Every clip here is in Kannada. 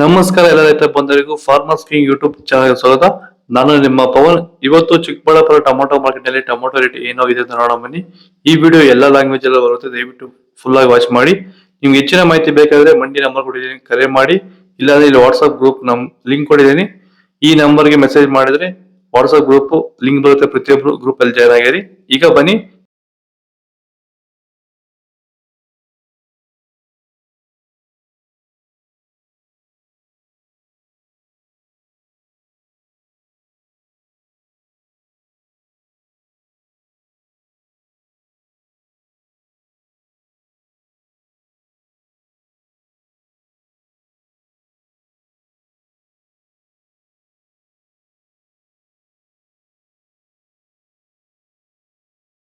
ನಮಸ್ಕಾರ ಎಲ್ಲ ರೈತ ಬಂಧುಗಳಿಗೂ ಫಾರ್ಮರ್ಸ್ ಕಿಂಗ್ ಯೂಟ್ಯೂಬ್ ಚಾನಲ್ ಸ್ವಾಗತ. ನಾನು ನಿಮ್ಮ ಪವನ್. ಇವತ್ತು ಚಿಕ್ಕಬಳ್ಳಾಪುರ ಟೊಮೊಟೊ ಮಾರ್ಕೆಟ್ ನಲ್ಲಿ ಟೊಮೊಟೊ ರೇಟ್ ಏನೋ ಇದೆ ಅಂತ ನೋಡೋಣ ಬನ್ನಿ. ಈ ವಿಡಿಯೋ ಎಲ್ಲ ಲ್ಯಾಂಗ್ವೇಜ್ ಎಲ್ಲ ಬರುತ್ತೆ, ದಯವಿಟ್ಟು ಫುಲ್ ಆಗಿ ವಾಚ್ ಮಾಡಿ. ನಿಮ್ಗೆ ಹೆಚ್ಚಿನ ಮಾಹಿತಿ ಬೇಕಾದ್ರೆ ಮಂಡಿ ನಂಬರ್ ಕೊಟ್ಟಿದ್ದೀನಿ, ಕರೆ ಮಾಡಿ. ಇಲ್ಲಾಂದ್ರೆ ಇಲ್ಲಿ ವಾಟ್ಸ್ಆಪ್ ಗ್ರೂಪ್ ಲಿಂಕ್ ಕೊಟ್ಟಿದ್ದೀನಿ, ಈ ನಂಬರ್ಗೆ ಮೆಸೇಜ್ ಮಾಡಿದ್ರೆ ವಾಟ್ಸ್ಆಪ್ ಗ್ರೂಪ್ ಲಿಂಕ್ ಬರುತ್ತೆ, ಪ್ರತಿಯೊಬ್ರು ಗ್ರೂಪ್ ಅಲ್ಲಿ ಜಾಯ್ನ್ ಆಗಿರಿ. ಈಗ ಬನ್ನಿ.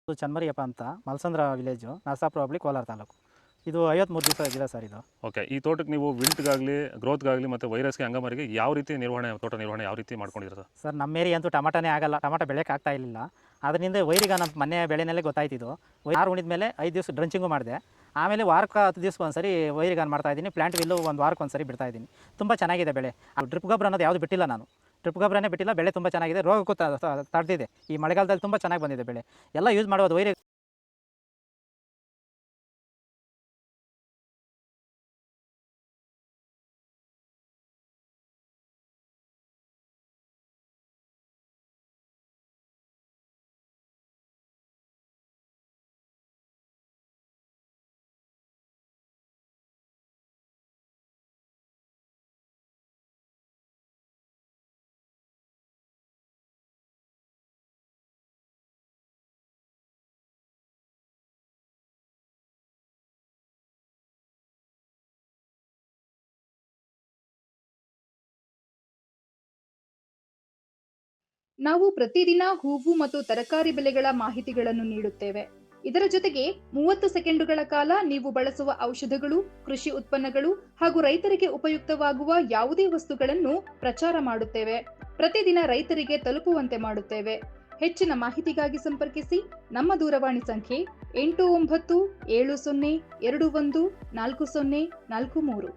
ಇದು ಚನ್ಮರಿಯಪ್ಪ ಅಂತ, ಮಲ್ಸಂದ್ರ ವಿಲೇಜು, ನರಸಾಪುರ ಹೋಬಳಿ, ಕೋಲಾರ ತಾಲೂಕು. ಇದು 53 ದಿವಸ ಗಿಡ ಸರ್ ಇದು. ಓಕೆ. ಈ ತೋಟಕ್ಕೆ ನೀವು ವಿಲ್ಟ್ಗಾಗಲಿ, ಗ್ರೋತ್ಗಾಗಲಿ ಮತ್ತು ವೈರಸ್ಗೆ, ಅಂಗಮಾರಿಗೆ ಯಾವ ರೀತಿ ತೋಟ ನಿರ್ವಹಣೆ ಯಾವ ರೀತಿ ಮಾಡ್ಕೊಂಡಿದ್ದೀರಾ ಸರ್? ಸರ್ ನಮ್ಮ ಏರಿಯಾ ಅಂತೂ ಟಮಾಟನೇ ಆಗಲ್ಲ, ಟಮಾಟ ಬೆಳೆಯೋಕೆ ಆಗ್ತಾ ಇರಲಿಲ್ಲ. ಅದರಿಂದ ವೈರಿಗೆ ನಮ್ಮ ಮನೆ ಬೆಳೆನಲ್ಲೇ ಗೊತ್ತಾಯ್ತಿದ್ದು. ಆರು ಉಣಿದ ಮೇಲೆ 5 ದಿವಸ ಡ್ರಂಚಿಂಗು ಮಾಡಿದೆ. ಆಮೇಲೆ ವಾರಕ್ಕೆ 10 ದಿವಸಕ್ಕೆ ಒಂದ್ಸರಿ ವೈರಿಗಾನ್ ಮಾಡ್ತಾಯಿದ್ದೀನಿ. ಪ್ಲಾಂಟ್ ವಿಲ್ಲು ಒಂದು ವಾರಕ್ಕೆ ಒಂದ್ಸರಿ ಬಿಡ್ತಾಯಿದ್ದೀನಿ. ತುಂಬ ಚೆನ್ನಾಗಿದೆ ಬೆಳೆ. ಡ್ರಿಪ್ ಗೊಬ್ಬರ ಅನ್ನೋದು ಯಾವುದು ಬಿಟ್ಟಿಲ್ಲ ನಾನು, ಡ್ರಿಪ್ ಗೊಬ್ಬರನೇ ಬಿಟ್ಟಿಲ್ಲ. ಬೆಳೆ ತುಂಬ ಚೆನ್ನಾಗಿದೆ, ರೋಗಕ್ಕೂ ತಡೆದಿದೆ. ಈ ಮಳೆಗಾಲದಲ್ಲಿ ತುಂಬ ಚೆನ್ನಾಗಿ ಬಂದಿದೆ ಬೆಳೆ. ಎಲ್ಲ ಯೂಸ್ ಮಾಡೋದು ವೈರಿ. ನಾವು ಪ್ರತಿದಿನ ಹೂವು ಮತ್ತು ತರಕಾರಿ ಬೆಲೆಗಳ ಮಾಹಿತಿಗಳನ್ನು ನೀಡುತ್ತೇವೆ. ಇದರ ಜೊತೆಗೆ 30 ಸೆಕೆಂಡುಗಳ ಕಾಲ ನೀವು ಬಳಸುವ ಔಷಧಗಳು, ಕೃಷಿ ಉತ್ಪನ್ನಗಳು ಹಾಗೂ ರೈತರಿಗೆ ಉಪಯುಕ್ತವಾಗುವ ಯಾವುದೇ ವಸ್ತುಗಳನ್ನು ಪ್ರಚಾರ ಮಾಡುತ್ತೇವೆ. ಪ್ರತಿದಿನ ರೈತರಿಗೆ ತಲುಪುವಂತೆ ಮಾಡುತ್ತೇವೆ. ಹೆಚ್ಚಿನ ಮಾಹಿತಿಗಾಗಿ ಸಂಪರ್ಕಿಸಿ. ನಮ್ಮ ದೂರವಾಣಿ ಸಂಖ್ಯೆ 8970214043.